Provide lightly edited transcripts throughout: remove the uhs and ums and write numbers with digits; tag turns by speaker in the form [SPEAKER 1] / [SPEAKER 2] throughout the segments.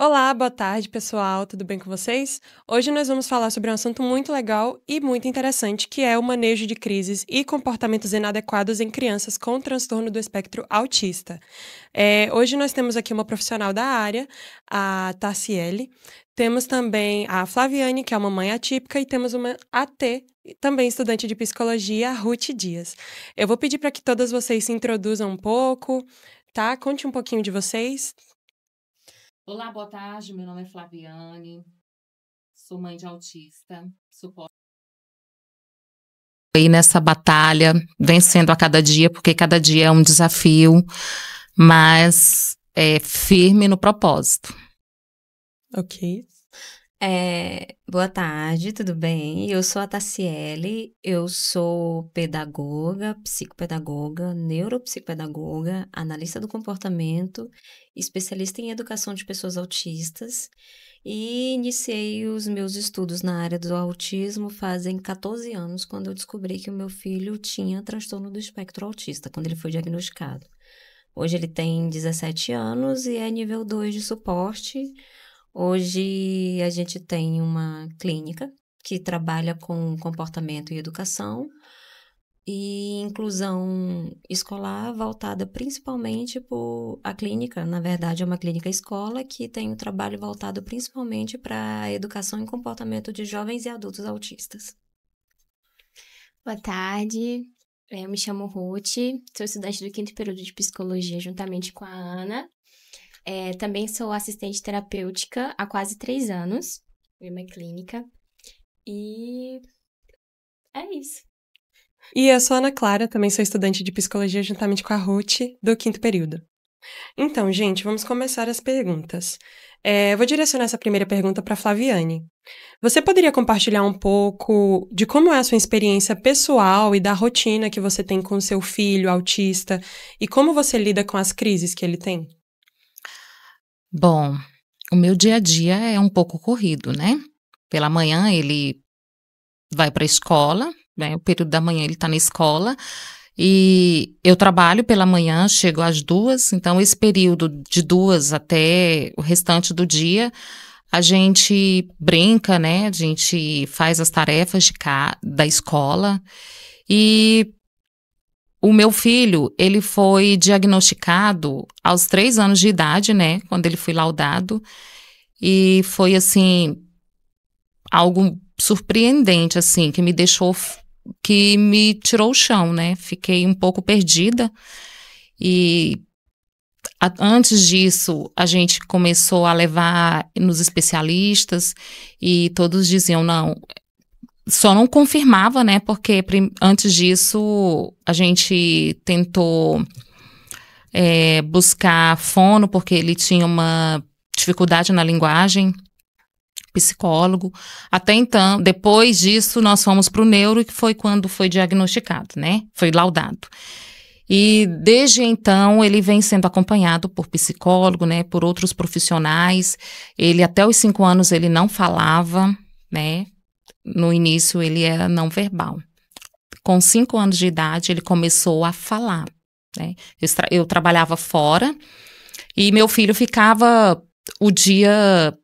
[SPEAKER 1] Olá, boa tarde, pessoal. Tudo bem com vocês? Hoje nós vamos falar sobre um assunto muito legal e muito interessante, que é o manejo de crises e comportamentos inadequados em crianças com transtorno do espectro autista. Hoje nós temos aqui uma profissional da área, a Tarciele. Temos também a Flaviane, que é uma mãe atípica, e temos uma AT, também estudante de psicologia, a Ruth Dias. Eu vou pedir para que todas vocês se introduzam um pouco, tá? Conte um pouquinho de vocês.
[SPEAKER 2] Olá, boa tarde. Meu nome é Flaviane, sou mãe de autista, suporte aí nessa batalha, vencendo a cada dia, porque cada dia é um desafio, mas é firme no propósito.
[SPEAKER 1] Ok.
[SPEAKER 3] Boa tarde, tudo bem? Eu sou a Tassiele, eu sou pedagoga, psicopedagoga, neuropsicopedagoga, analista do comportamento, especialista em educação de pessoas autistas e iniciei os meus estudos na área do autismo fazem 14 anos, quando eu descobri que o meu filho tinha transtorno do espectro autista, quando ele foi diagnosticado. Hoje ele tem 17 anos e é nível 2 de suporte. Hoje a gente tem uma clínica que trabalha com comportamento e educação e inclusão escolar voltada principalmente por a clínica, na verdade é uma clínica escola que tem um trabalho voltado principalmente para a educação e comportamento de jovens e adultos autistas.
[SPEAKER 4] Boa tarde, eu me chamo Ruth, sou estudante do 5º período de psicologia juntamente com a Ana. Também sou assistente terapêutica há quase 3 anos, em uma clínica, e é isso.
[SPEAKER 1] E eu sou a Ana Clara, também sou estudante de psicologia juntamente com a Ruth, do 5º período. Então, gente, vamos começar as perguntas. Vou direcionar essa primeira pergunta para a Flaviane. Você poderia compartilhar um pouco de como é a sua experiência pessoal e da rotina que você tem com o seu filho autista e como você lida com as crises que ele tem?
[SPEAKER 2] Bom, o meu dia a dia é um pouco corrido, né? Pela manhã ele vai para a escola, né? O período da manhã ele está na escola e eu trabalho pela manhã, chego às 2, então esse período de 2 até o restante do dia a gente brinca, né? A gente faz as tarefas da escola e o meu filho, ele foi diagnosticado aos 3 anos de idade, né, quando ele foi laudado, e foi, assim, algo surpreendente, assim, que me tirou o chão, né, fiquei um pouco perdida, e antes disso, a gente começou a levar nos especialistas, e todos diziam, não, só não confirmava, né, porque antes disso a gente tentou buscar fono, porque ele tinha uma dificuldade na linguagem, psicólogo. Até então, depois disso, nós fomos para o neuro, que foi quando foi diagnosticado, né, foi laudado. E desde então ele vem sendo acompanhado por psicólogo, né, por outros profissionais. Ele até os 5 anos ele não falava, né, no início ele era não verbal. Com 5 anos de idade ele começou a falar, né? Eu trabalhava fora e meu filho ficava o dia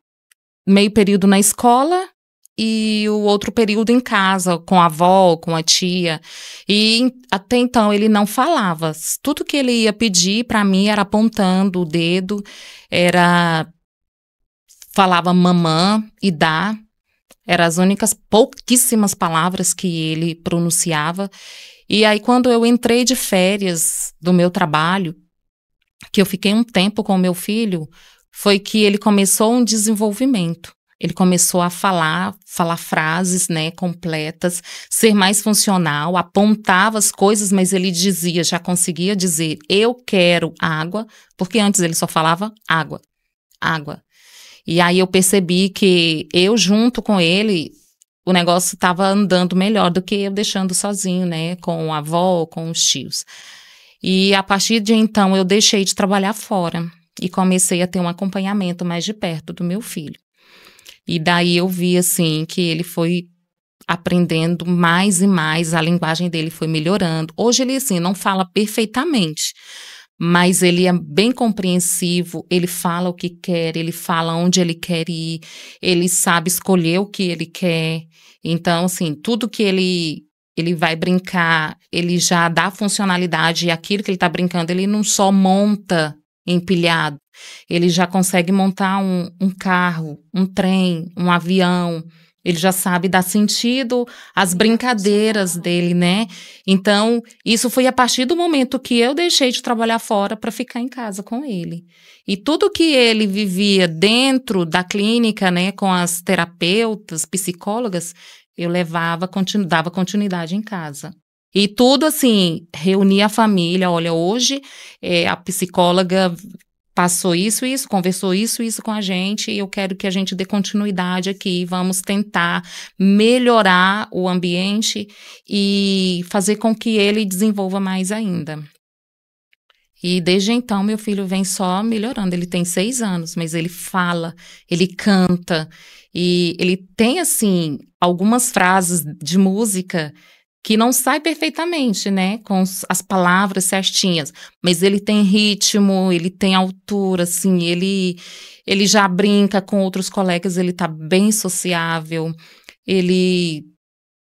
[SPEAKER 2] meio período na escola e o outro período em casa, com a avó, com a tia. E até então ele não falava. Tudo que ele ia pedir para mim era apontando o dedo, falava mamã e dá. Eram as únicas pouquíssimas palavras que ele pronunciava. E aí, quando eu entrei de férias do meu trabalho, que eu fiquei um tempo com o meu filho, foi que ele começou um desenvolvimento. Ele começou a falar frases, né, completas, ser mais funcional, apontava as coisas, mas ele já conseguia dizer, eu quero água, porque antes ele só falava água, água. E aí eu percebi que eu junto com ele, o negócio estava andando melhor do que eu deixando sozinho, né, com a avó, com os tios. E a partir de então eu deixei de trabalhar fora e comecei a ter um acompanhamento mais de perto do meu filho. E daí eu vi, assim, que ele foi aprendendo mais e mais, a linguagem dele foi melhorando. Hoje ele, assim, não fala perfeitamente, mas ele é bem compreensivo, ele fala o que quer, ele fala onde ele quer ir, ele sabe escolher o que ele quer. Então, assim, tudo que ele vai brincar, ele já dá funcionalidade, e aquilo que ele está brincando, ele não só monta empilhado, ele já consegue montar um carro, um trem, um avião. Ele já sabe dar sentido às brincadeiras dele, né? Então, isso foi a partir do momento que eu deixei de trabalhar fora para ficar em casa com ele. E tudo que ele vivia dentro da clínica, né, com as terapeutas, psicólogas, eu dava continuidade em casa. E tudo assim, reunia a família. Olha, hoje a psicóloga passou isso, conversou isso com a gente, e eu quero que a gente dê continuidade aqui, vamos tentar melhorar o ambiente e fazer com que ele desenvolva mais ainda. E desde então, meu filho vem só melhorando. Ele tem 6 anos, mas ele fala, ele canta, e ele tem, assim, algumas frases de música que não sai perfeitamente, né, com as palavras certinhas, mas ele tem ritmo, ele tem altura, assim, ele já brinca com outros colegas, ele tá bem sociável, ele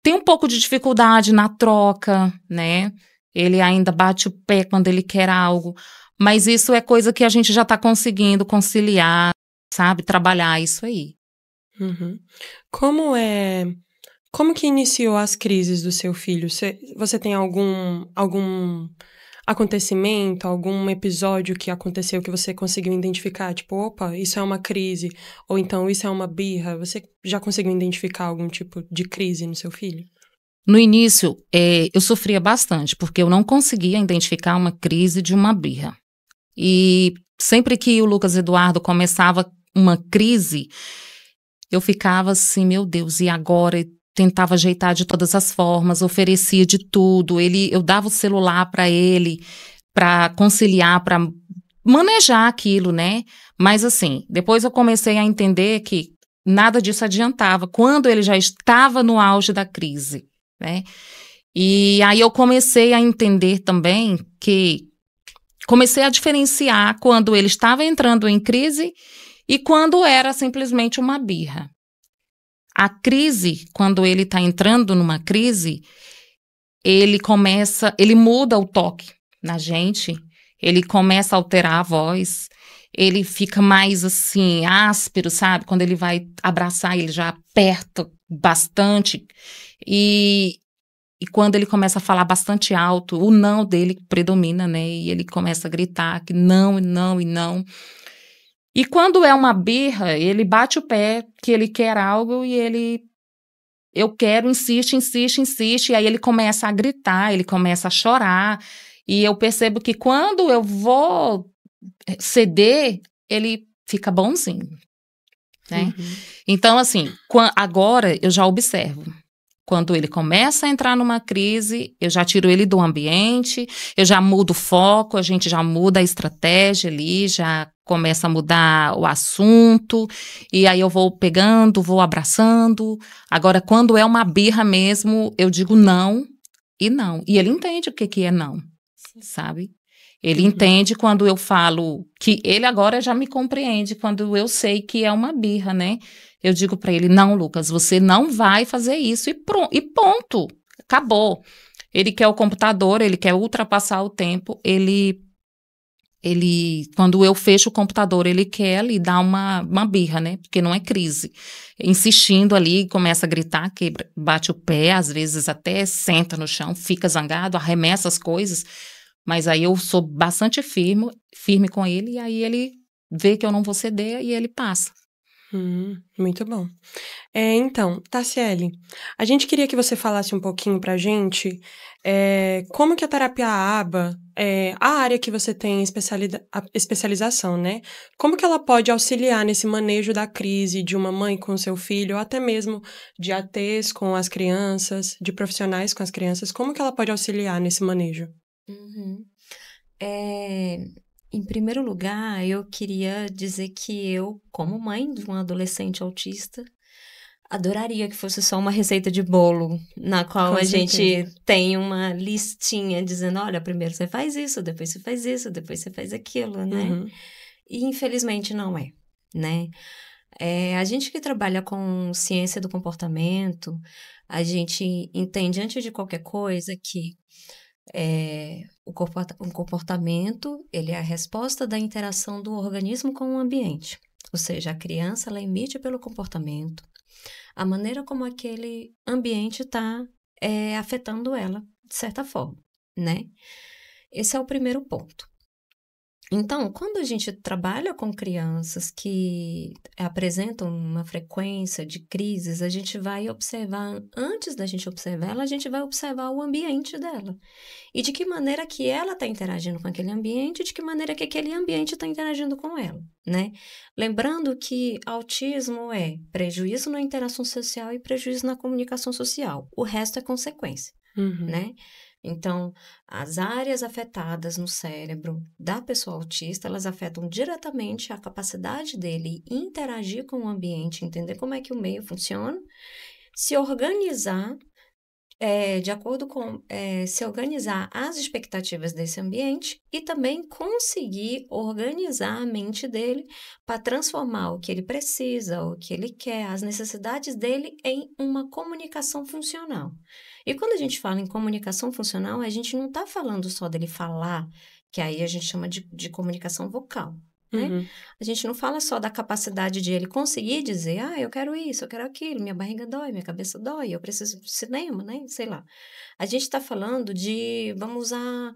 [SPEAKER 2] tem um pouco de dificuldade na troca, né, ele ainda bate o pé quando ele quer algo, mas isso é coisa que a gente já tá conseguindo conciliar, sabe, trabalhar isso aí.
[SPEAKER 1] Uhum. Como que iniciou as crises do seu filho? Você tem algum acontecimento, algum episódio que aconteceu que você conseguiu identificar? Tipo, opa, isso é uma crise. Ou então, isso é uma birra. Você já conseguiu identificar algum tipo de crise no seu filho?
[SPEAKER 2] No início, eu sofria bastante, porque eu não conseguia identificar uma crise de uma birra. E sempre que o Lucas Eduardo começava uma crise, eu ficava assim, meu Deus, e agora? Tentava ajeitar de todas as formas, oferecia de tudo, eu dava o celular para ele, para conciliar, para manejar aquilo, né? Mas assim, depois eu comecei a entender que nada disso adiantava, quando ele já estava no auge da crise, né? E aí eu comecei a entender também comecei a diferenciar quando ele estava entrando em crise e quando era simplesmente uma birra. A crise, quando ele está entrando numa crise, ele muda o toque na gente, ele começa a alterar a voz, ele fica mais assim, áspero, sabe? Quando ele vai abraçar, ele já aperta bastante, e quando ele começa a falar bastante alto, o não dele predomina, né? E ele começa a gritar que não, e não, e não. E quando é uma birra, ele bate o pé que ele quer algo e eu quero, insiste, e aí ele começa a gritar, ele começa a chorar, e eu percebo que quando eu vou ceder, ele fica bonzinho, né?
[SPEAKER 1] Uhum.
[SPEAKER 2] Então, assim, agora eu já observo. Quando ele começa a entrar numa crise, eu já tiro ele do ambiente, eu já mudo o foco, a gente já muda a estratégia ali, já começa a mudar o assunto, e aí eu vou pegando, vou abraçando. Agora, quando é uma birra mesmo, eu digo não e não. E ele entende o que é não, sabe? Ele entende quando eu falo que ele agora já me compreende, quando eu sei que é uma birra, né? Eu digo para ele, não, Lucas, você não vai fazer isso e ponto, acabou. Ele quer o computador, ele quer ultrapassar o tempo, quando eu fecho o computador, ele quer ali dar uma birra, né? Porque não é crise. Insistindo ali, começa a gritar, bate o pé, às vezes até senta no chão, fica zangado, arremessa as coisas, mas aí eu sou bastante firme com ele, e aí ele vê que eu não vou ceder e ele passa.
[SPEAKER 1] Muito bom. Então, Tassiele, a gente queria que você falasse um pouquinho pra gente como que a terapia ABA, a área que você tem especialização, né? Como que ela pode auxiliar nesse manejo da crise de uma mãe com o seu filho, ou até mesmo de ATs com as crianças, de profissionais com as crianças, como que ela pode auxiliar nesse manejo?
[SPEAKER 3] Uhum. Em primeiro lugar, eu queria dizer que eu, como mãe de um adolescente autista, adoraria que fosse só uma receita de bolo, na qual
[SPEAKER 1] Com
[SPEAKER 3] a gente
[SPEAKER 1] certeza.
[SPEAKER 3] tem uma listinha dizendo, olha, primeiro você faz isso, depois você faz isso, depois você faz aquilo, né?
[SPEAKER 1] Uhum.
[SPEAKER 3] E infelizmente não é, né? A gente que trabalha com ciência do comportamento, a gente entende antes de qualquer coisa que o comportamento, ele é a resposta da interação do organismo com o ambiente. Ou seja, a criança, ela emite pelo comportamento a maneira como aquele ambiente está afetando ela, de certa forma, né? Esse é o primeiro ponto. Então, quando a gente trabalha com crianças que apresentam uma frequência de crises, a gente vai observar, antes da gente observar ela, a gente vai observar o ambiente dela. E de que maneira que ela está interagindo com aquele ambiente, e de que maneira que aquele ambiente está interagindo com ela, né? Lembrando que autismo é prejuízo na interação social e prejuízo na comunicação social. O resto é consequência,
[SPEAKER 1] Uhum.
[SPEAKER 3] né? Então, as áreas afetadas no cérebro da pessoa autista, elas afetam diretamente a capacidade dele interagir com o ambiente, entender como é que o meio funciona, se organizar de acordo com se organizar as expectativas desse ambiente e também conseguir organizar a mente dele para transformar o que ele precisa, o que ele quer, as necessidades dele em uma comunicação funcional. E quando a gente fala em comunicação funcional, a gente não está falando só dele falar, que aí a gente chama de comunicação vocal. Né?
[SPEAKER 1] Uhum.
[SPEAKER 3] A gente não fala só da capacidade de ele conseguir dizer, eu quero isso, eu quero aquilo, minha barriga dói, minha cabeça dói, eu preciso de cinema, né? Sei lá. A gente está falando de, vamos usar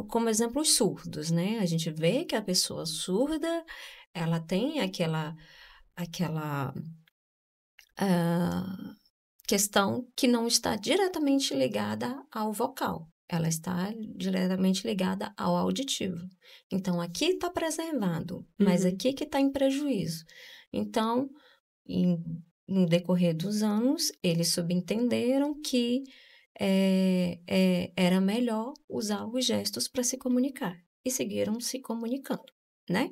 [SPEAKER 3] como exemplo os surdos, né? A gente vê que a pessoa surda, ela tem aquela questão que não está diretamente ligada ao vocal. Ela está diretamente ligada ao auditivo. Então, aqui está preservado, mas
[SPEAKER 1] Uhum.
[SPEAKER 3] aqui que está em prejuízo. Então, no decorrer dos anos, eles subentenderam que era melhor usar os gestos para se comunicar. E seguiram se comunicando, né?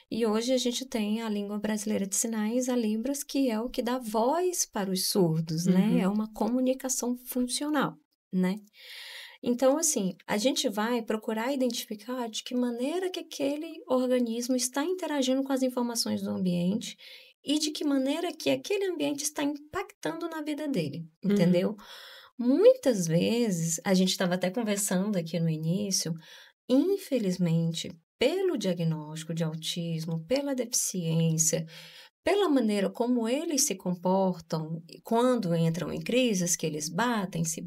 [SPEAKER 3] E hoje a gente tem a língua brasileira de sinais, a Libras, que é o que dá voz para os surdos, né? É
[SPEAKER 1] Uhum.
[SPEAKER 3] uma comunicação funcional, né? Então, assim, a gente vai procurar identificar de que maneira que aquele organismo está interagindo com as informações do ambiente e de que maneira que aquele ambiente está impactando na vida dele, entendeu? Muitas vezes, a gente estava até conversando aqui no início, infelizmente, pelo diagnóstico de autismo, pela deficiência, pela maneira como eles se comportam quando entram em crises, que eles batem, se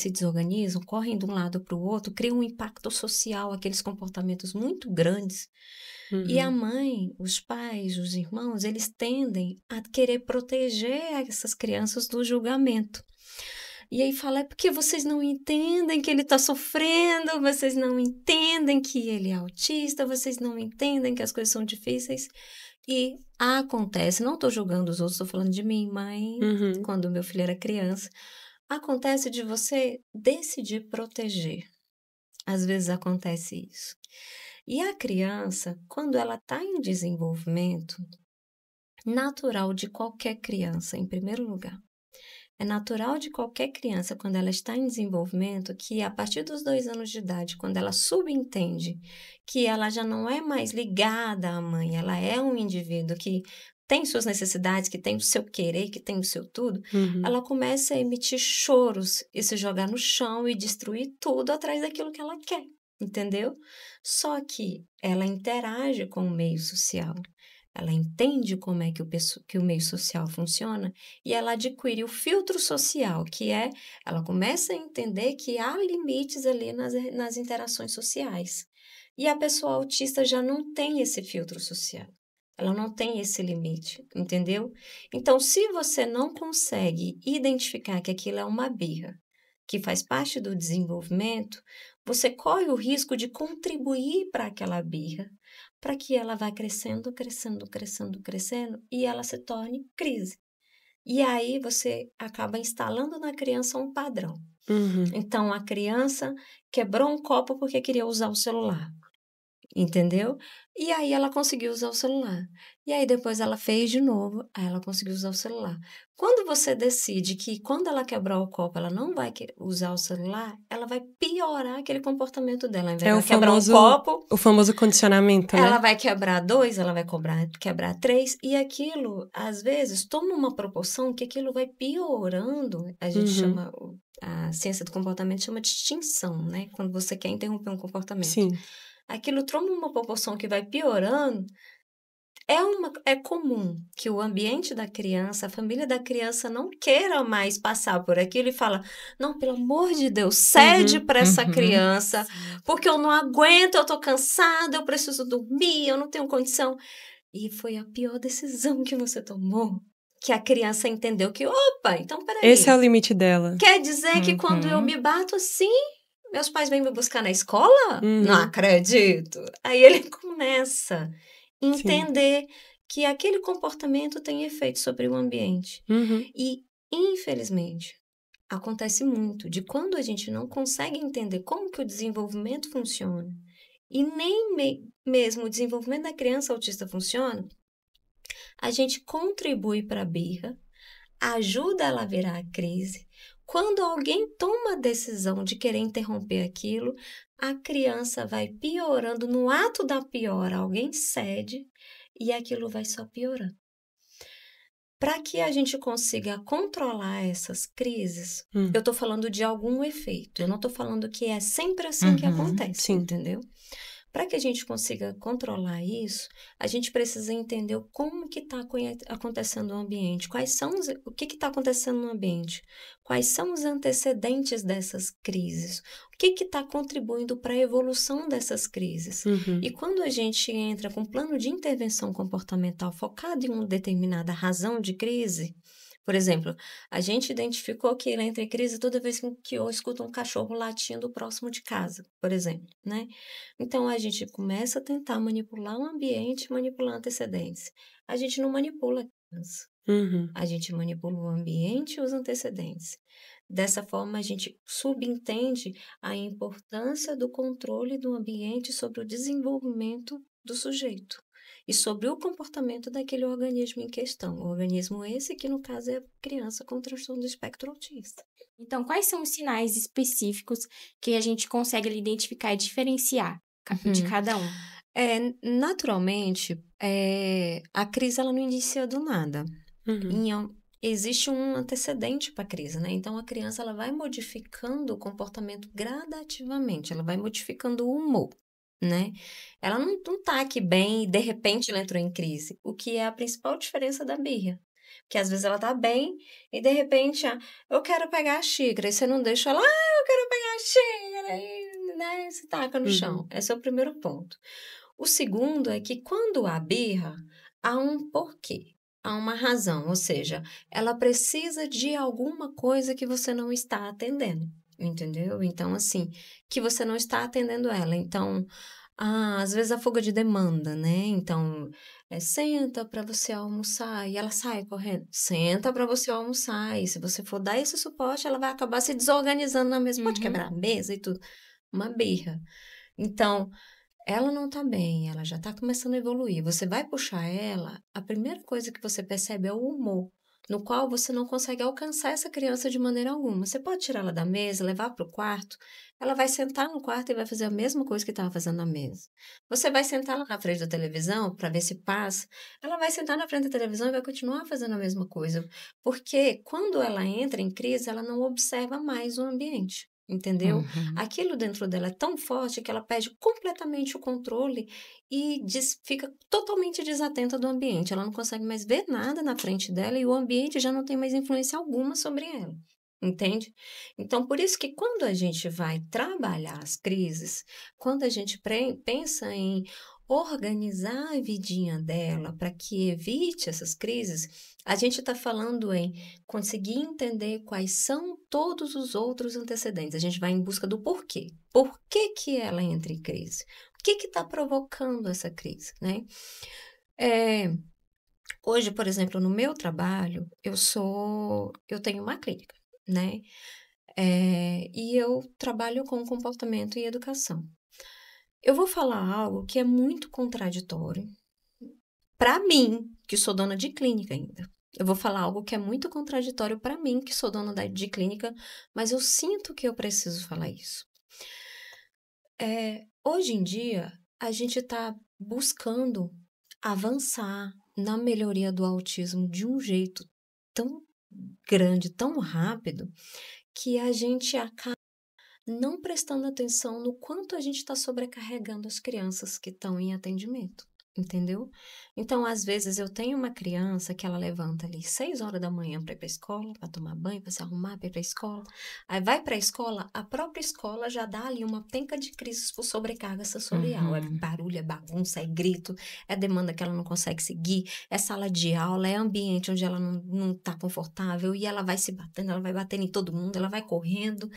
[SPEAKER 3] desorganizam, correm de um lado para o outro, criam um impacto social, aqueles comportamentos muito grandes. E a
[SPEAKER 1] Uhum.
[SPEAKER 3] mãe, os pais, os irmãos, eles tendem a querer proteger essas crianças do julgamento. E aí fala, é porque vocês não entendem que ele está sofrendo, vocês não entendem que ele é autista, vocês não entendem que as coisas são difíceis. E acontece, não estou julgando os outros, estou falando de mim, mãe,
[SPEAKER 1] Uhum.
[SPEAKER 3] quando meu filho era criança, acontece de você decidir proteger. Às vezes acontece isso. E a criança, quando ela está em desenvolvimento, natural de qualquer criança, em primeiro lugar, é natural de qualquer criança, quando ela está em desenvolvimento, que a partir dos 2 anos de idade, quando ela subentende que ela já não é mais ligada à mãe, ela é um indivíduo que tem suas necessidades, que tem o seu querer, que tem o seu tudo,
[SPEAKER 1] Uhum.
[SPEAKER 3] ela começa a emitir choros e se jogar no chão e destruir tudo atrás daquilo que ela quer, entendeu? Só que ela interage com o meio social. Ela entende como é que o meio social funciona e ela adquire o filtro social, que é, ela começa a entender que há limites ali nas interações sociais. E a pessoa autista já não tem esse filtro social. Ela não tem esse limite, entendeu? Então, se você não consegue identificar que aquilo é uma birra, que faz parte do desenvolvimento, você corre o risco de contribuir para aquela birra, para que ela vá crescendo, crescendo, crescendo, crescendo e ela se torne crise. E aí você acaba instalando na criança um padrão.
[SPEAKER 1] Uhum.
[SPEAKER 3] Então, a criança quebrou um copo porque queria usar o celular. entendeu? E aí ela conseguiu usar o celular. E aí depois ela fez de novo, aí ela conseguiu usar o celular. Quando você decide que quando ela quebrar o copo, ela não vai usar o celular, ela vai piorar aquele comportamento dela. Ao invés
[SPEAKER 1] É
[SPEAKER 3] dela quebrar um copo,
[SPEAKER 1] o famoso condicionamento, né?
[SPEAKER 3] ela vai quebrar 2, ela vai quebrar 3, e aquilo, às vezes, toma uma proporção que aquilo vai piorando. A gente chama, a ciência do comportamento chama de extinção, né? Quando você quer interromper um comportamento.
[SPEAKER 1] Sim.
[SPEAKER 3] Aquilo toma uma proporção que vai piorando. É comum que o ambiente da criança, a família da criança não queira mais passar por aquilo e fala, não, pelo amor de Deus, cede para essa criança, porque eu não aguento, eu tô cansada, eu preciso dormir, eu não tenho condição. E foi a pior decisão que você tomou, que a criança entendeu que, opa, então peraí.
[SPEAKER 1] Esse é o limite dela.
[SPEAKER 3] Quer dizer que quando eu me bato assim, meus pais vêm me buscar na escola? Não acredito. Aí ele começa entender que aquele comportamento tem efeito sobre o ambiente. E, infelizmente, acontece muito de quando a gente não consegue entender como que o desenvolvimento funciona e nem mesmo o desenvolvimento da criança autista funciona, a gente contribui para a birra, ajuda ela a virar a crise. Quando alguém toma a decisão de querer interromper aquilo, a criança vai piorando. No ato da piora, alguém cede e aquilo vai só piorando. Para que a gente consiga controlar essas crises, eu estou falando de algum efeito. Eu não estou falando que é sempre assim que acontece, entendeu? Para que a gente consiga controlar isso, a gente precisa entender como que está acontecendo no ambiente, o que está acontecendo no ambiente, quais são os antecedentes dessas crises, o que está contribuindo para a evolução dessas crises. E quando a gente entra com um plano de intervenção comportamental focado em uma determinada razão de crise, por exemplo, a gente identificou que ele entra em crise toda vez que eu escuto um cachorro latindo próximo de casa, por exemplo, né? Então, a gente começa a tentar manipular o ambiente, manipular antecedentes. A gente não manipula a criança. A gente manipula o ambiente e os antecedentes. Dessa forma, a gente subentende a importância do controle do ambiente sobre o desenvolvimento do sujeito e sobre o comportamento daquele organismo em questão. O organismo esse que, no caso, é a criança com transtorno do espectro autista.
[SPEAKER 4] Então, quais são os sinais específicos que a gente consegue identificar e diferenciar de cada um?
[SPEAKER 3] Naturalmente, a crise ela não inicia do nada. Existe um antecedente para a crise, né? Então, a criança ela vai modificando o comportamento gradativamente, ela vai modificando o humor, né? Ela não tá aqui bem e, de repente, ela entrou em crise, o que é a principal diferença da birra. Porque, às vezes, ela tá bem e, de repente, eu quero pegar a xícara, e você não deixa ela, eu quero pegar a xícara, e, né, se taca no chão. Esse é o primeiro ponto. O segundo é que, quando há birra, há um porquê. Há uma razão, ou seja, ela precisa de alguma coisa que você não está atendendo, entendeu? Então, assim, que você não está atendendo ela. Então, às vezes a fuga de demanda, né? Então, senta para você almoçar e ela sai correndo. Senta para você almoçar e se você for dar esse suporte, ela vai acabar se desorganizando na mesa. Pode quebrar a mesa e tudo. Uma birra. Então, ela não tá bem, ela já tá começando a evoluir. Você vai puxar ela, a primeira coisa que você percebe é o humor, no qual você não consegue alcançar essa criança de maneira alguma. Você pode tirar ela da mesa, levar para o quarto, ela vai sentar no quarto e vai fazer a mesma coisa que estava fazendo na mesa. Você vai sentar lá na frente da televisão para ver se passa, ela vai sentar na frente da televisão e vai continuar fazendo a mesma coisa. Porque quando ela entra em crise, ela não observa mais o ambiente. Entendeu? Aquilo dentro dela é tão forte que ela perde completamente o controle e fica totalmente desatenta do ambiente. Ela não consegue mais ver nada na frente dela e o ambiente já não tem mais influência alguma sobre ela. Entende? Então, por isso que quando a gente vai trabalhar as crises, quando a gente pensa em organizar a vidinha dela para que evite essas crises, a gente está falando em conseguir entender quais são todos os outros antecedentes. A gente vai em busca do porquê. Por que ela entra em crise? O que está provocando essa crise, né? Hoje, por exemplo, no meu trabalho, eu tenho uma clínica, né? E eu trabalho com comportamento e educação. Eu vou falar algo que é muito contraditório para mim, que sou dona de clínica ainda. Eu vou falar algo que é muito contraditório para mim, que sou dona de clínica, mas eu sinto que eu preciso falar isso. Hoje em dia, a gente está buscando avançar na melhoria do autismo de um jeito tão grande, tão rápido, que a gente acaba não prestando atenção no quanto a gente está sobrecarregando as crianças que estão em atendimento, entendeu? Então, às vezes, eu tenho uma criança que ela levanta ali 6 horas da manhã para ir para a escola, para tomar banho, para se arrumar, para ir para a escola. Aí vai para a escola, a própria escola já dá ali uma penca de crises por sobrecarga sensorial. É barulho, é bagunça, é grito, é demanda que ela não consegue seguir, é sala de aula, é ambiente onde ela não está confortável e ela vai se batendo, ela vai batendo em todo mundo, ela vai correndo.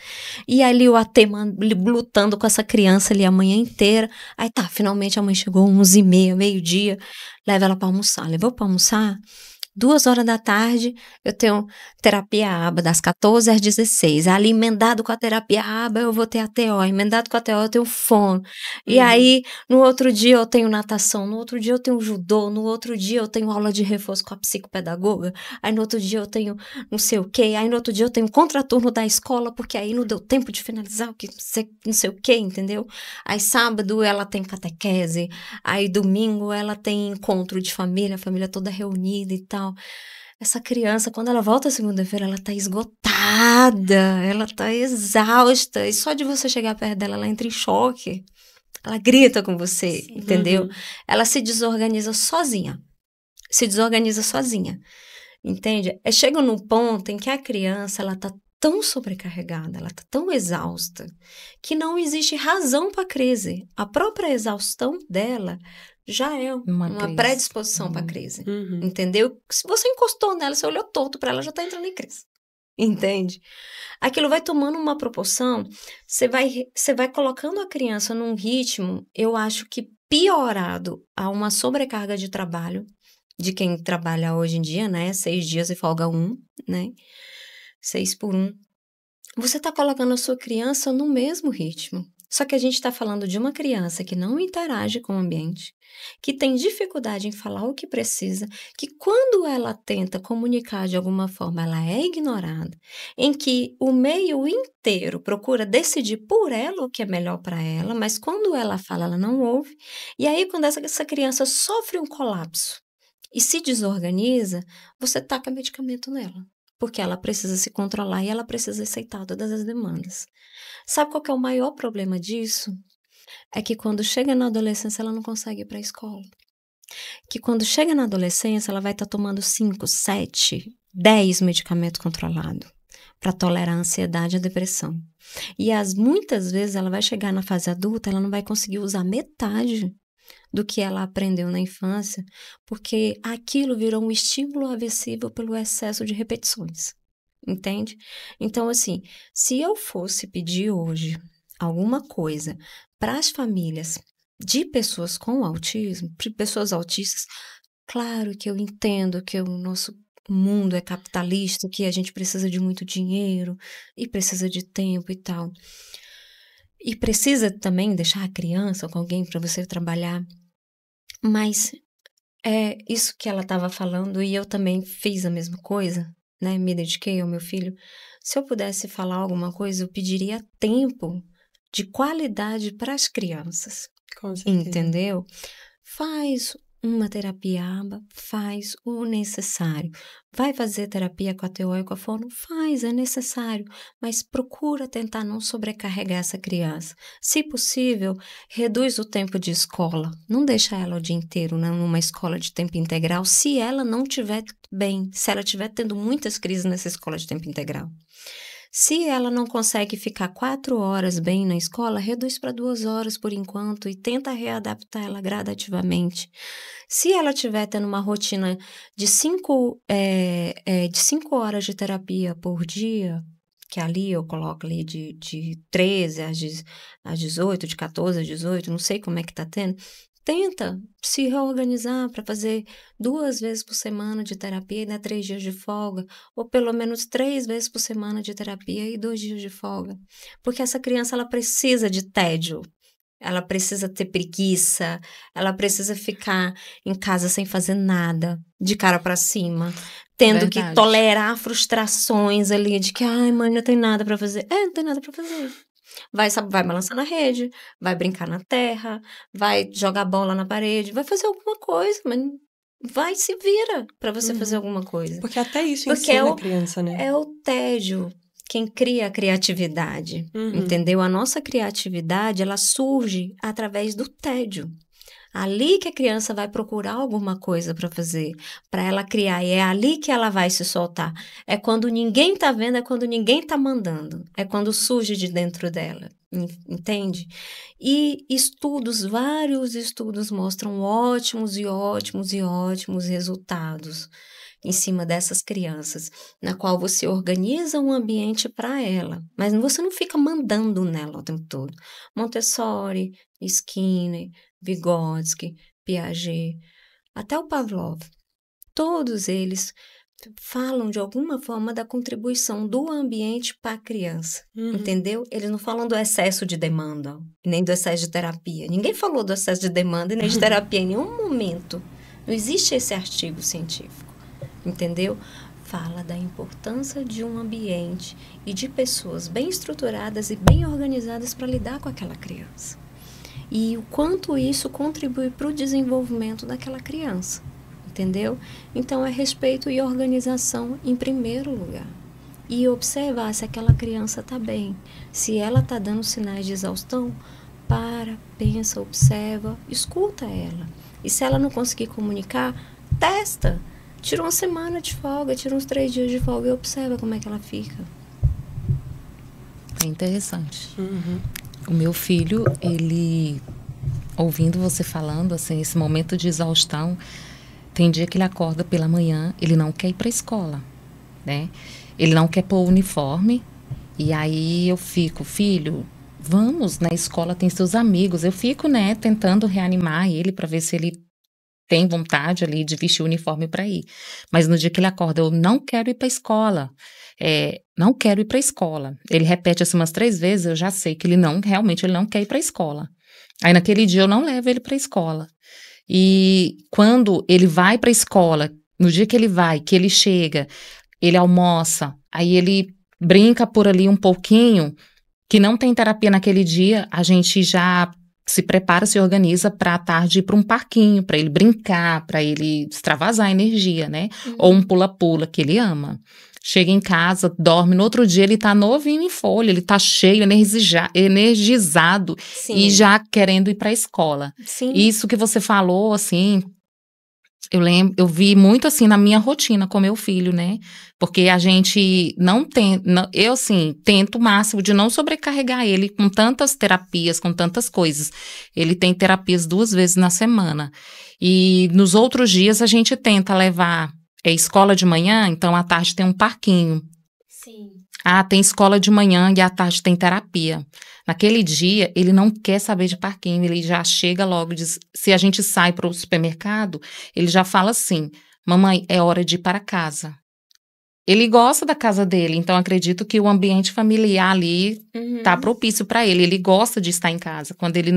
[SPEAKER 3] E ali o AT lutando com essa criança ali a manhã inteira. Aí tá, finalmente a mãe chegou 11h30, meio-dia, leva ela para almoçar. Levou para almoçar, 2 horas da tarde, eu tenho terapia ABA das 14 às 16. Ali, emendado com a terapia ABA, eu vou ter a TO. Emendado com a TO, eu tenho fono. E aí, no outro dia, eu tenho natação. No outro dia, eu tenho judô. No outro dia, eu tenho aula de reforço com a psicopedagoga. Aí, no outro dia, eu tenho não sei o quê. Aí, no outro dia, eu tenho contraturno da escola, porque aí não deu tempo de finalizar o que não sei o quê, entendeu? Aí, sábado, ela tem catequese. Aí, domingo, ela tem encontro de família, a família toda reunida e tal. Essa criança, quando ela volta segunda-feira, ela tá esgotada, ela tá exausta. E só de você chegar perto dela, ela entra em choque. Ela grita com você, sim, entendeu? Ela se desorganiza sozinha. Entende? Chega num ponto em que a criança, ela tá tão sobrecarregada, ela tá tão exausta, que não existe razão para crise. A própria exaustão dela já é uma predisposição para crise, entendeu? Se você encostou nela, você olhou torto para ela, já tá entrando em crise, entende? Aquilo vai tomando uma proporção, você vai colocando a criança num ritmo, eu acho que piorado a uma sobrecarga de trabalho, de quem trabalha hoje em dia, né, 6 dias e folga 1, né, 6 por 1, você tá colocando a sua criança no mesmo ritmo. Só que a gente está falando de uma criança que não interage com o ambiente, que tem dificuldade em falar o que precisa, que quando ela tenta comunicar de alguma forma, ela é ignorada, em que o meio inteiro procura decidir por ela o que é melhor para ela, mas quando ela fala, ela não ouve. E aí, quando essa criança sofre um colapso e se desorganiza, você taca medicamento nela, porque ela precisa se controlar e ela precisa aceitar todas as demandas. Sabe qual que é o maior problema disso? É que quando chega na adolescência, ela não consegue ir para a escola. Que quando chega na adolescência, ela vai estar tomando 5, 7, 10 medicamentos controlados para tolerar a ansiedade e a depressão. E muitas vezes ela vai chegar na fase adulta, ela não vai conseguir usar metade do que ela aprendeu na infância, porque aquilo virou um estímulo aversivo pelo excesso de repetições. Entende? Então, assim, se eu fosse pedir hoje alguma coisa para as famílias de pessoas com autismo, de pessoas autistas, claro que eu entendo que o nosso mundo é capitalista, que a gente precisa de muito dinheiro e precisa de tempo e tal. E precisa também deixar a criança com alguém para você trabalhar. Mas é isso que ela estava falando e eu também fiz a mesma coisa. Né, me dediquei ao meu filho. Se eu pudesse falar alguma coisa, eu pediria tempo de qualidade para as crianças.
[SPEAKER 1] Com certeza.
[SPEAKER 3] Entendeu? Faz uma terapia ABA, faz o necessário. Vai fazer terapia com a TO e com a fono? Faz, é necessário. Mas procura tentar não sobrecarregar essa criança. Se possível, reduz o tempo de escola. Não deixa ela o dia inteiro numa escola de tempo integral se ela não estiver bem, se ela estiver tendo muitas crises nessa escola de tempo integral. Se ela não consegue ficar 4 horas bem na escola, reduz para 2 horas por enquanto e tenta readaptar ela gradativamente. Se ela estiver tendo uma rotina de 5 horas de terapia por dia, que ali eu coloco ali de 13 às 18, de 14 às 18, não sei como é que tá tendo, tenta se reorganizar para fazer 2 vezes por semana de terapia e dar 3 dias de folga, ou pelo menos 3 vezes por semana de terapia e 2 dias de folga. Porque essa criança, ela precisa de tédio. ela precisa ter preguiça, ela precisa ficar em casa sem fazer nada, de cara para cima, tendo que tolerar frustrações ali de que, ai, mãe, não tem nada para fazer. Não tem nada para fazer. Vai balançar na rede, vai brincar na terra, vai jogar bola na parede, vai fazer alguma coisa, mas vai se vira para você fazer alguma coisa.
[SPEAKER 1] Porque até isso ensina a criança, né?
[SPEAKER 3] É o tédio quem cria a criatividade, entendeu? A nossa criatividade, ela surge através do tédio. Ali que a criança vai procurar alguma coisa para fazer, para ela criar, e é ali que ela vai se soltar. É quando ninguém tá vendo, é quando ninguém tá mandando, é quando surge de dentro dela, entende? E vários estudos mostram ótimos resultados em cima dessas crianças, na qual você organiza um ambiente para ela, mas você não fica mandando nela o tempo todo. Montessori, Skinner, Vygotsky, Piaget, até o Pavlov, todos eles falam de alguma forma da contribuição do ambiente para a criança, entendeu? Eles não falam do excesso de demanda, nem do excesso de terapia. Ninguém falou do excesso de demanda e nem de terapia em nenhum momento. Não existe esse artigo científico, entendeu? Fala da importância de um ambiente e de pessoas bem estruturadas e bem organizadas para lidar com aquela criança. E o quanto isso contribui para o desenvolvimento daquela criança, entendeu? Então, é respeito e organização em primeiro lugar. E observar se aquela criança está bem. Se ela está dando sinais de exaustão, pensa, observa, escuta ela. E se ela não conseguir comunicar, testa. Tira uma semana de folga, tira uns 3 dias de folga e observa como é que ela fica.
[SPEAKER 2] É interessante. O meu filho, ele, ouvindo você falando, assim, esse momento de exaustão, tem dia que ele acorda pela manhã, ele não quer ir para a escola, né? Ele não quer pôr o uniforme, e aí eu fico, filho, vamos, na escola tem seus amigos. Eu fico, né, tentando reanimar ele para ver se ele tem vontade ali de vestir o uniforme para ir. Mas no dia que ele acorda, eu não quero ir para a escola. Não quero ir para a escola. Ele repete assim umas 3 vezes, eu já sei que realmente ele não quer ir para a escola. Aí naquele dia eu não levo ele para a escola. E quando ele vai para a escola, no dia que ele vai, que ele chega, ele almoça, aí ele brinca por ali um pouquinho, que não tem terapia naquele dia, a gente já se prepara, se organiza para à tarde ir para um parquinho, para ele brincar, para ele extravasar a energia, né? Ou um pula-pula, que ele ama. Chega em casa, dorme, no outro dia ele tá novinho em folha, ele tá cheio, energizado. Sim. E já querendo ir para a escola. Sim. Isso que você falou, assim, eu vi muito assim na minha rotina com meu filho, né? Porque a gente eu assim, tento o máximo de não sobrecarregar ele com tantas terapias, com tantas coisas. Ele tem terapias 2 vezes na semana. E nos outros dias a gente tenta levar escola de manhã, então à tarde tem um parquinho.
[SPEAKER 4] Sim.
[SPEAKER 2] Tem escola de manhã e à tarde tem terapia. Naquele dia, ele não quer saber de parquinho, ele já chega logo, diz, se a gente sai para o supermercado, ele já fala assim, mamãe, é hora de ir para casa. Ele gosta da casa dele, então acredito que o ambiente familiar ali tá propício para ele. Ele gosta de estar em casa. Quando ele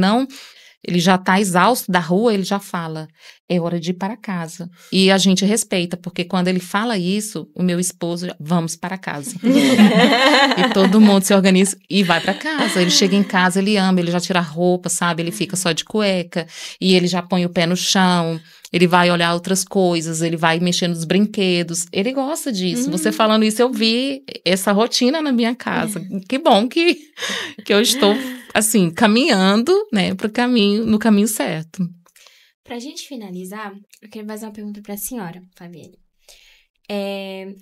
[SPEAKER 2] já tá exausto da rua, ele já fala, é hora de ir para casa. E a gente respeita, porque quando ele fala isso, o meu esposo, vamos para casa. E todo mundo se organiza e vai para casa. Ele chega em casa, ele ama, ele já tira a roupa, sabe? Ele fica só de cueca, e ele já põe o pé no chão, ele vai olhar outras coisas, ele vai mexer nos brinquedos. Ele gosta disso. Você falando isso, eu vi essa rotina na minha casa. Que bom que eu estou, assim, caminhando, né, no caminho certo.
[SPEAKER 4] Pra gente finalizar, eu queria fazer uma pergunta para a senhora, Fabienne.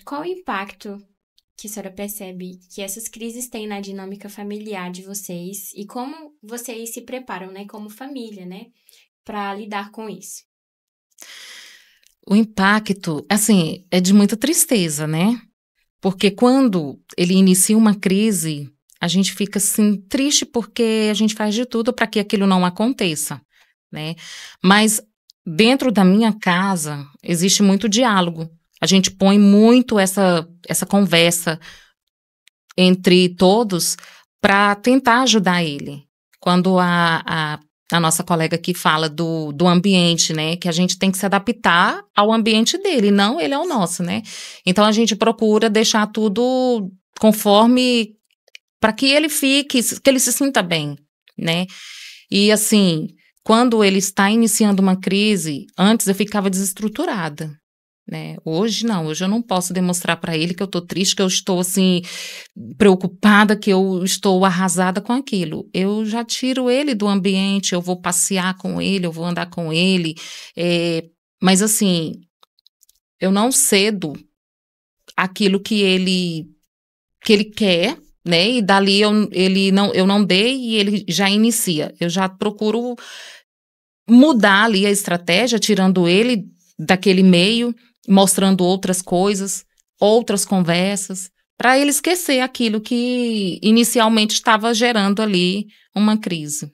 [SPEAKER 4] Qual o impacto que a senhora percebe que essas crises têm na dinâmica familiar de vocês e como vocês se preparam, né, como família, né, para lidar com isso?
[SPEAKER 2] O impacto, assim, é de muita tristeza, né? Porque quando ele inicia uma crise, a gente fica, assim, triste porque a gente faz de tudo para que aquilo não aconteça, né? Mas dentro da minha casa existe muito diálogo. A gente põe muito essa conversa entre todos para tentar ajudar ele. quando a nossa colega aqui fala do ambiente, né? Que a gente tem que se adaptar ao ambiente dele, não ele ao nosso, né? Então, a gente procura deixar tudo conforme, para que ele fique, que ele se sinta bem, né? E, assim, quando ele está iniciando uma crise, antes eu ficava desestruturada, né? Hoje não, hoje eu não posso demonstrar para ele que eu estou triste, que eu estou assim preocupada, que eu estou arrasada com aquilo. Eu já tiro ele do ambiente, eu vou passear com ele, eu vou andar com ele, mas assim, eu não cedo aquilo que ele quer, né? E dali eu não dei e ele já inicia. Eu já procuro mudar ali a estratégia, tirando ele daquele meio, mostrando outras coisas, outras conversas, para ele esquecer aquilo que inicialmente estava gerando ali uma crise.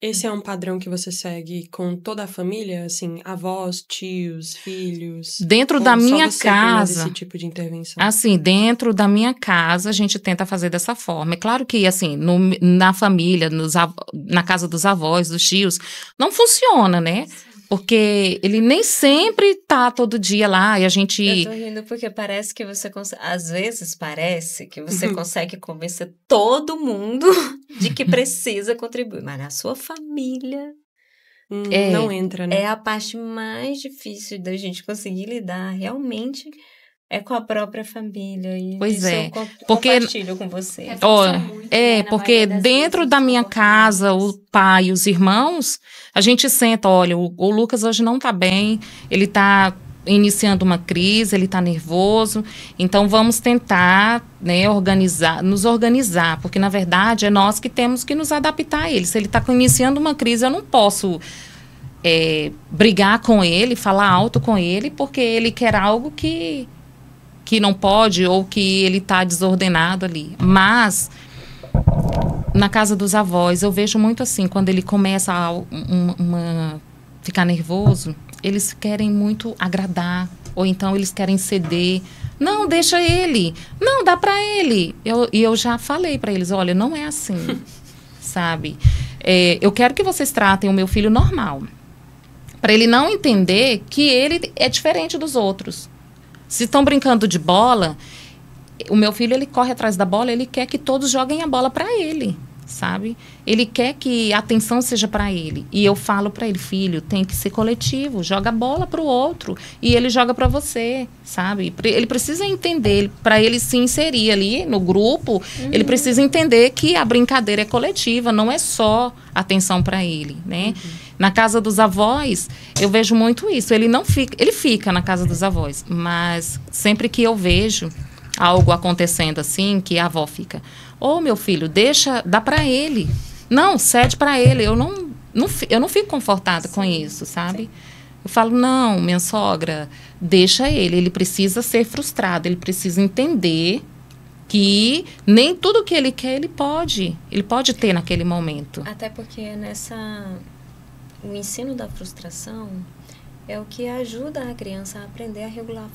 [SPEAKER 1] Esse é um padrão que você segue com toda a família? Assim, avós, tios, filhos?
[SPEAKER 2] Dentro da minha
[SPEAKER 1] só você que faz
[SPEAKER 2] casa,
[SPEAKER 1] esse tipo de intervenção?
[SPEAKER 2] assim, dentro da minha casa, a gente tenta fazer dessa forma. É claro que, assim, na família, na casa dos avós, dos tios, não funciona, né? Porque ele nem sempre tá todo dia lá e a gente...
[SPEAKER 3] Eu tô rindo porque parece que você consegue... Às vezes parece que você consegue convencer todo mundo de que precisa contribuir. Mas na sua família...
[SPEAKER 1] não entra, né?
[SPEAKER 3] É a parte mais difícil da gente conseguir lidar realmente... É com a própria família. E
[SPEAKER 2] pois é.
[SPEAKER 3] Eu
[SPEAKER 2] porque
[SPEAKER 3] compartilho com você.
[SPEAKER 2] Porque dentro da minha casa, o pai e os irmãos, a gente senta, olha, o Lucas hoje não tá bem, ele tá iniciando uma crise, ele tá nervoso, então vamos tentar, né, nos organizar, porque na verdade é nós que temos que nos adaptar a ele. Se ele tá iniciando uma crise, eu não posso... brigar com ele, falar alto com ele, porque ele quer algo que não pode ou que ele está desordenado ali. Mas, na casa dos avós, eu vejo muito assim, quando ele começa a ficar nervoso, eles querem muito agradar, ou então eles querem ceder. Não, deixa ele. Não, dá para ele. E eu já falei para eles, olha, não é assim, sabe? Eu quero que vocês tratem o meu filho normal, para ele não entender que ele é diferente dos outros. Se estão brincando de bola, o meu filho, ele corre atrás da bola, ele quer que todos joguem a bola para ele, sabe? Ele quer que a atenção seja para ele. E eu falo para ele, filho, tem que ser coletivo, joga a bola para o outro e ele joga para você, sabe? Ele precisa entender, para ele se inserir ali no grupo, ele precisa entender que a brincadeira é coletiva, não é só atenção para ele, né? Na casa dos avós, eu vejo muito isso. Ele fica na casa dos avós, mas sempre que eu vejo algo acontecendo assim, que a avó fica, meu filho, dá para ele. Não, cede para ele. Eu não fico confortada com isso, sabe? Eu falo, não, minha sogra, deixa ele precisa ser frustrado, ele precisa entender que nem tudo que ele quer, ele pode ter naquele momento.
[SPEAKER 3] Até porque o ensino da frustração é o que ajuda a criança a aprender a regular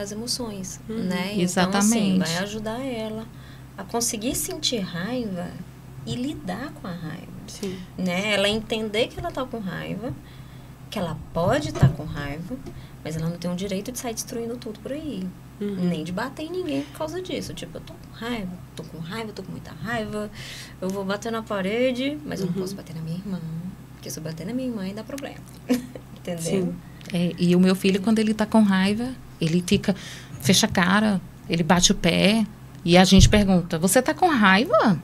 [SPEAKER 3] as emoções, né?
[SPEAKER 2] Exatamente.
[SPEAKER 3] Então, assim, vai ajudar ela a conseguir sentir raiva e lidar com a raiva.
[SPEAKER 1] Sim.
[SPEAKER 3] Né? Ela entender que ela tá com raiva, que ela pode estar com raiva, mas ela não tem o direito de sair destruindo tudo por aí. Nem de bater em ninguém por causa disso. Tipo, eu tô com muita raiva, eu vou bater na parede, mas eu não posso bater na minha irmã. Porque se eu bater na minha irmã, aí dá problema. Entendeu?
[SPEAKER 1] Sim.
[SPEAKER 2] E o meu filho, quando ele tá com raiva, ele fecha a cara, ele bate o pé. E a gente pergunta, você tá com raiva?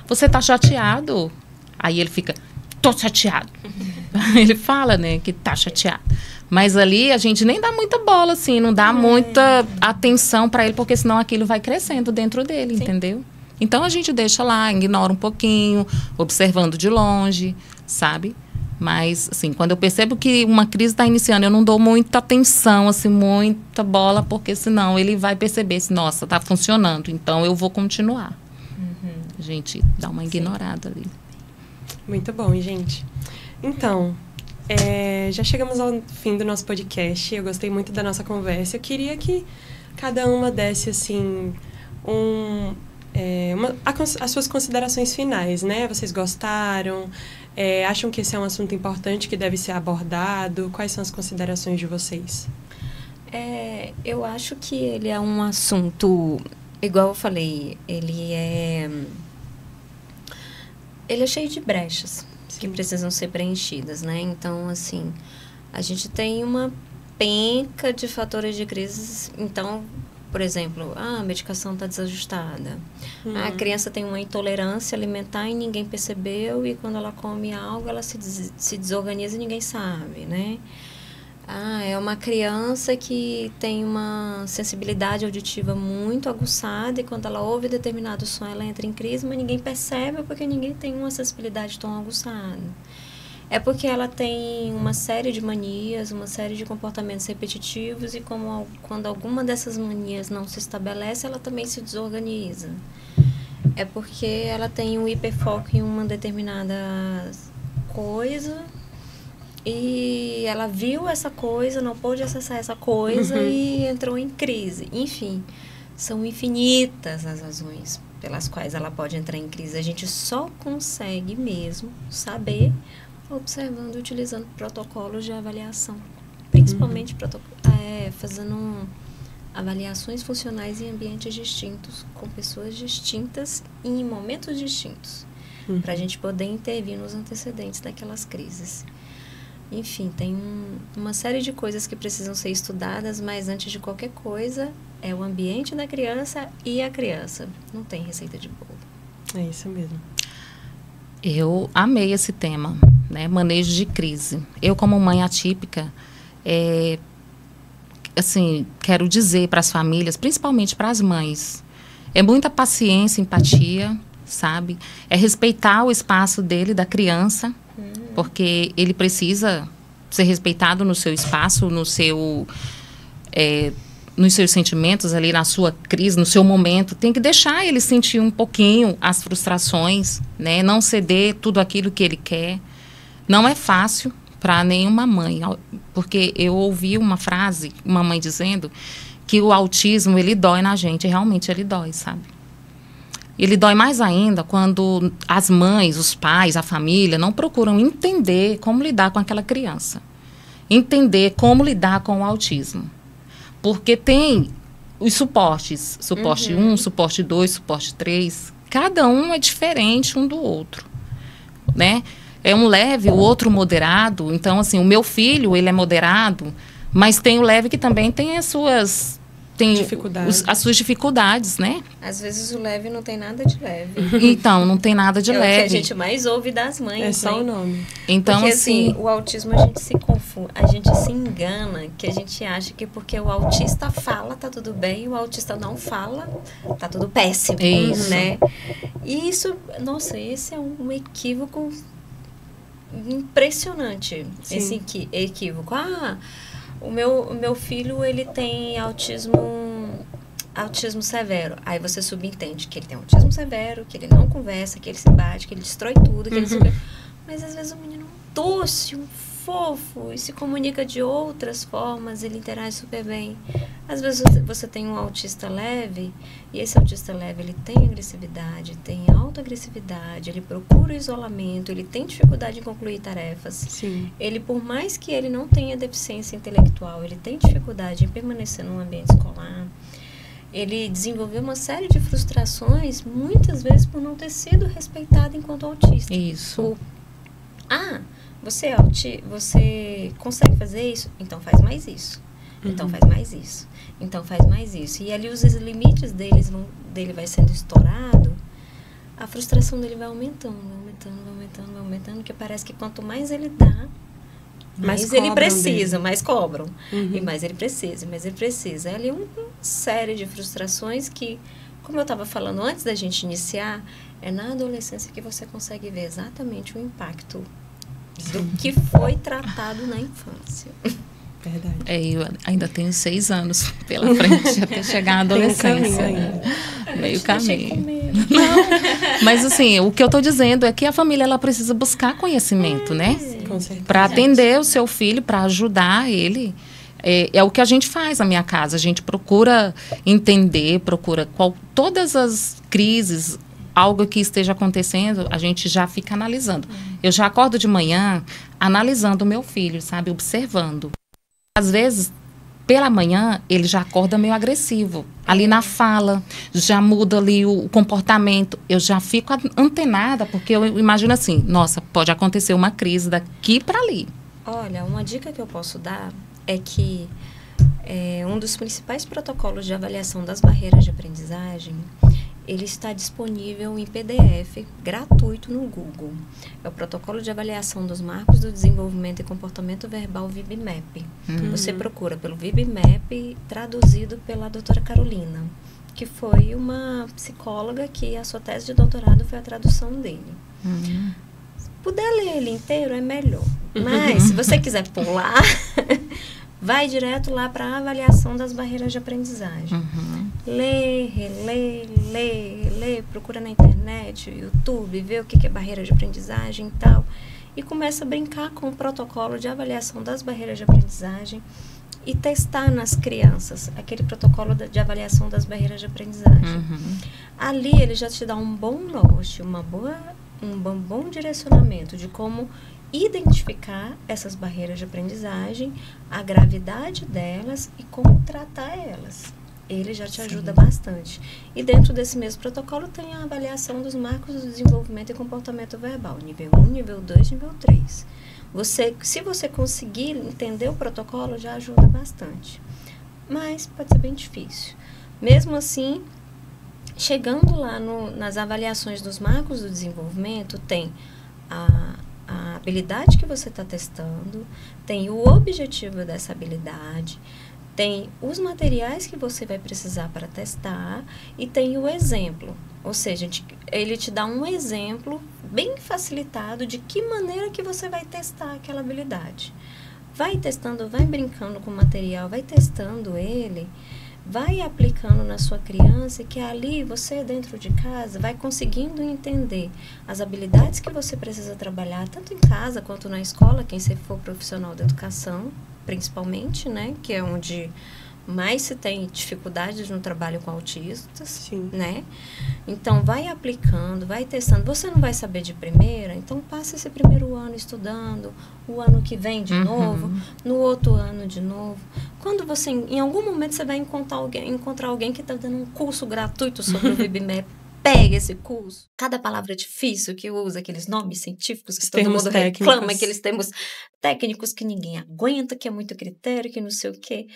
[SPEAKER 2] Você tá chateado? Aí ele fica, tô chateado. Ele fala, né, que tá chateado. Mas ali a gente nem dá muita bola, assim, não dá muita atenção para ele, porque senão aquilo vai crescendo dentro dele, entendeu? Então a gente deixa lá, ignora um pouquinho, observando de longe, sabe? Mas, assim, quando eu percebo que uma crise está iniciando, eu não dou muita atenção, assim, muita bola, porque senão ele vai perceber, se, nossa, tá funcionando, então eu vou continuar. A gente dá uma ignorada ali.
[SPEAKER 1] Muito bom, gente. Então, já chegamos ao fim do nosso podcast. Eu gostei muito da nossa conversa. Eu queria que cada uma desse, assim, As suas considerações finais, né? Vocês gostaram? Acham que esse é um assunto importante que deve ser abordado? Quais são as considerações de vocês?
[SPEAKER 3] Eu acho que ele é um assunto, igual eu falei, ele é cheio de brechas. Sim. Que precisam ser preenchidas, né? Então, assim, a gente tem uma penca de fatores de crise. Então, por exemplo, a medicação está desajustada. A criança tem uma intolerância alimentar e ninguém percebeu, e quando ela come algo, ela se desorganiza e ninguém sabe, né? É uma criança que tem uma sensibilidade auditiva muito aguçada, e quando ela ouve determinado som, ela entra em crise, mas ninguém percebe porque ninguém tem uma sensibilidade tão aguçada. É porque ela tem uma série de manias, uma série de comportamentos repetitivos, e quando alguma dessas manias não se estabelece, ela também se desorganiza. É porque ela tem um hiperfoco em uma determinada coisa, e ela viu essa coisa, não pôde acessar essa coisa e entrou em crise. Enfim, são infinitas as razões pelas quais ela pode entrar em crise. A gente só consegue mesmo saber observando e utilizando protocolos de avaliação. Principalmente fazendo avaliações funcionais em ambientes distintos, com pessoas distintas e em momentos distintos, para a gente poder intervir nos antecedentes daquelas crises. Enfim, tem uma série de coisas que precisam ser estudadas, mas antes de qualquer coisa, é o ambiente da criança e a criança. Não tem receita de bolo.
[SPEAKER 1] É isso mesmo.
[SPEAKER 2] Eu amei esse tema, né? Manejo de crise. Eu, como mãe atípica, assim, quero dizer para as famílias, principalmente para as mães, é muita paciência, empatia, sabe? É respeitar o espaço dele, da criança, porque ele precisa ser respeitado no seu espaço, nos seus sentimentos ali, na sua crise, no seu momento. Tem que deixar ele sentir um pouquinho as frustrações, né? Não ceder tudo aquilo que ele quer. Não é fácil para nenhuma mãe, porque eu ouvi uma frase, uma mãe dizendo que o autismo, ele dói na gente. Realmente ele dói, sabe? Ele dói mais ainda quando as mães, os pais, a família não procuram entender como lidar com aquela criança. Entender como lidar com o autismo. Porque tem os suportes. Suporte 1, suporte 2, suporte 3. Cada um é diferente um do outro, né? É um leve, o outro moderado. Então, assim, o meu filho, ele é moderado, mas tem o leve que também tem as suas... as suas dificuldades, né?
[SPEAKER 3] Às vezes o leve não tem nada de leve.
[SPEAKER 2] Então, não tem nada de leve.
[SPEAKER 3] É o que a gente mais ouve das mães.
[SPEAKER 1] É só o nome.
[SPEAKER 2] Então,
[SPEAKER 3] porque,
[SPEAKER 2] assim,
[SPEAKER 3] o autismo, a gente se confunde, a gente se engana, que a gente acha que porque o autista fala, tá tudo bem, e o autista não fala, tá tudo péssimo.
[SPEAKER 2] Isso.
[SPEAKER 3] Né? E isso, nossa, esse é um equívoco impressionante.
[SPEAKER 1] Sim.
[SPEAKER 3] Esse equívoco. O meu filho, ele tem autismo severo. Aí você subentende que ele tem autismo severo, que ele não conversa, que ele se bate, que ele destrói tudo, que ele Mas às vezes o menino é um doce, um fofo, e se comunica de outras formas, ele interage super bem. Às vezes você tem um autista leve, e esse autista leve, ele tem agressividade, tem autoagressividade, ele procura isolamento, ele tem dificuldade em concluir tarefas.
[SPEAKER 1] Sim.
[SPEAKER 3] Ele, por mais que ele não tenha deficiência intelectual, ele tem dificuldade em permanecer num ambiente escolar. Ele desenvolveu uma série de frustrações, muitas vezes por não ter sido respeitado enquanto autista.
[SPEAKER 2] Isso.
[SPEAKER 3] Você consegue fazer isso? Então faz mais isso. Então faz mais isso. Então faz mais isso. E ali os limites dele vai sendo estourado, a frustração dele vai aumentando, porque parece que quanto mais ele dá, mais ele precisa, dele. Mais cobram. E mais ele precisa. É ali uma série de frustrações que, como eu estava falando antes da gente iniciar, é na adolescência que você consegue ver exatamente o impacto do que foi tratado na infância.
[SPEAKER 1] Verdade.
[SPEAKER 2] Eu ainda tenho 6 anos pela frente até chegar à adolescência. Meio caminho. Mas assim, o que eu estou dizendo é que a família ela precisa buscar conhecimento, né?
[SPEAKER 1] Com certeza.
[SPEAKER 2] Para atender o seu filho, para ajudar ele. É o que a gente faz na minha casa. A gente procura entender, todas as crises, algo que esteja acontecendo, a gente já fica analisando. Eu já acordo de manhã analisando o meu filho, sabe? Observando. Às vezes, pela manhã, ele já acorda meio agressivo. Ali na fala, já muda ali o comportamento. Eu já fico antenada, porque eu imagino assim, nossa, pode acontecer uma crise daqui para ali.
[SPEAKER 3] Olha, uma dica que eu posso dar é que um dos principais protocolos de avaliação das barreiras de aprendizagem, ele está disponível em PDF, gratuito no Google. É o Protocolo de Avaliação dos Marcos do Desenvolvimento e Comportamento Verbal VIB-MAP. Você procura pelo VIB-MAP, traduzido pela doutora Carolina, que foi uma psicóloga que a sua tese de doutorado foi a tradução dele. Se puder ler ele inteiro, é melhor. Mas, se você quiser pular, vai direto lá para a avaliação das barreiras de aprendizagem. Lê, relê, procura na internet, YouTube, vê o que é barreira de aprendizagem e tal. E começa a brincar com o protocolo de avaliação das barreiras de aprendizagem e testar nas crianças aquele protocolo de avaliação das barreiras de aprendizagem. Ali ele já te dá um bom norte, um bom direcionamento de como identificar essas barreiras de aprendizagem, a gravidade delas e como tratar elas. Ele já te ajuda bastante. E dentro desse mesmo protocolo tem a avaliação dos marcos do desenvolvimento e comportamento verbal, nível 1, nível 2, nível 3. Se você conseguir entender o protocolo, já ajuda bastante. Mas pode ser bem difícil. Mesmo assim, chegando lá nas avaliações dos marcos do desenvolvimento, tem a habilidade que você está testando, tem o objetivo dessa habilidade, tem os materiais que você vai precisar para testar e tem o exemplo. Ou seja, ele te dá um exemplo bem facilitado de que maneira que você vai testar aquela habilidade. Vai testando, vai brincando com o material, vai testando ele, vai aplicando na sua criança, que ali você dentro de casa vai conseguindo entender as habilidades que você precisa trabalhar, tanto em casa quanto na escola, quem se for profissional da educação, principalmente, né, que é onde mais se tem dificuldades no trabalho com autistas,
[SPEAKER 1] Sim.
[SPEAKER 3] né? Então, vai aplicando, vai testando. Você não vai saber de primeira, então passa esse primeiro ano estudando, o ano que vem de novo, no outro ano de novo. Quando você, em algum momento, você vai encontrar alguém que está dando um curso gratuito sobre o VIB-MAP. Pega esse curso. Cada palavra difícil que usa, aqueles nomes científicos que todo mundo reclama, aqueles termos técnicos que ninguém aguenta, que é muito critério, que não sei o quê.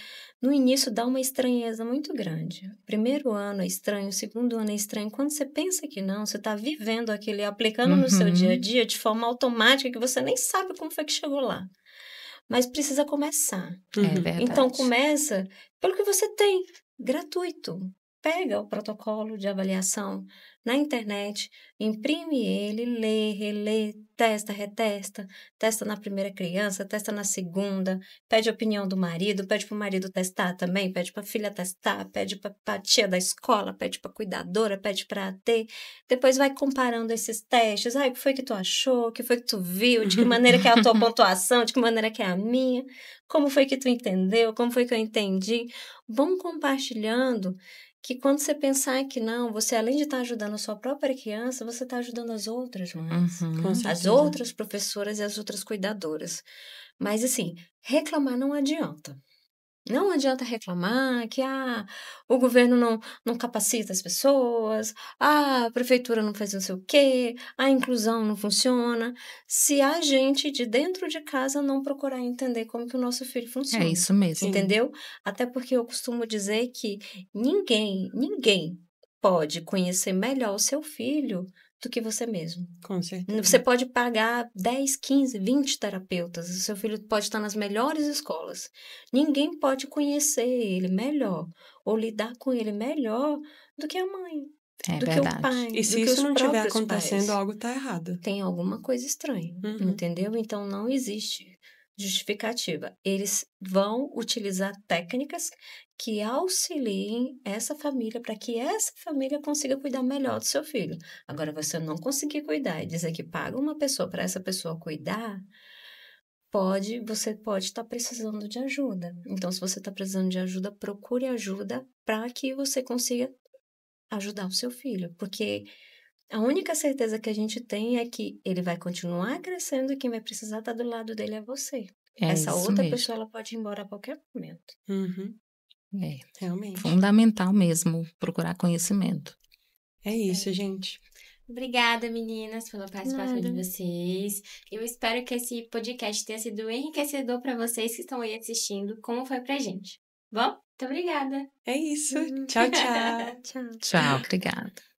[SPEAKER 3] No início dá uma estranheza muito grande. O primeiro ano é estranho, o segundo ano é estranho. Quando você pensa que não, você está vivendo aquilo e aplicando no seu dia a dia de forma automática que você nem sabe como foi que chegou lá. Mas precisa começar.
[SPEAKER 2] É verdade.
[SPEAKER 3] Então começa pelo que você tem, gratuito. Pega o protocolo de avaliação na internet, imprime ele, lê, relê, testa, retesta, testa na primeira criança, testa na segunda, pede a opinião do marido, pede para o marido testar também, pede para a filha testar, pede para a tia da escola, pede para a cuidadora, pede para a AT, depois vai comparando esses testes, o que foi que tu achou, o que foi que tu viu, de que maneira que é a tua pontuação, de que maneira que é a minha, como foi que tu entendeu, como foi que eu entendi, vão compartilhando, que quando você pensar que não, você além de estar ajudando a sua própria criança, você está ajudando as outras mães, as outras professoras e as outras cuidadoras. Mas assim, reclamar não adianta. Não adianta reclamar que o governo não capacita as pessoas, a prefeitura não faz não sei o quê, a inclusão não funciona, se a gente de dentro de casa não procurar entender como que o nosso filho funciona.
[SPEAKER 2] É isso mesmo.
[SPEAKER 3] Entendeu? Até porque eu costumo dizer que ninguém pode conhecer melhor o seu filho do que você mesmo.
[SPEAKER 1] Com certeza.
[SPEAKER 3] Você pode pagar 10, 15, 20 terapeutas. O seu filho pode estar nas melhores escolas. Ninguém pode conhecer ele melhor ou lidar com ele melhor do que a mãe, do que o pai,
[SPEAKER 1] E se
[SPEAKER 3] do que
[SPEAKER 1] isso
[SPEAKER 3] os
[SPEAKER 1] não estiver
[SPEAKER 3] próprios
[SPEAKER 1] acontecendo,
[SPEAKER 3] pais.
[SPEAKER 1] algo está errado.
[SPEAKER 3] Tem alguma coisa estranha, entendeu? Então, não existe justificativa. Eles vão utilizar técnicas que auxiliem essa família para que essa família consiga cuidar melhor do seu filho. Agora, você não conseguir cuidar e dizer que paga uma pessoa para essa pessoa cuidar, você pode estar precisando de ajuda. Então, se você está precisando de ajuda, procure ajuda para que você consiga ajudar o seu filho. Porque a única certeza que a gente tem é que ele vai continuar crescendo e quem vai precisar estar do lado dele é você. Essa outra pessoa, ela pode ir embora a qualquer momento.
[SPEAKER 1] Uhum. Realmente.
[SPEAKER 2] Fundamental mesmo procurar conhecimento.
[SPEAKER 1] É isso, gente.
[SPEAKER 4] Obrigada, meninas, pela participação de vocês. Eu espero que esse podcast tenha sido enriquecedor para vocês que estão aí assistindo, como foi pra gente. Bom, muito obrigada.
[SPEAKER 1] É isso. Tchau, tchau.
[SPEAKER 3] Tchau.
[SPEAKER 2] Tchau, obrigada.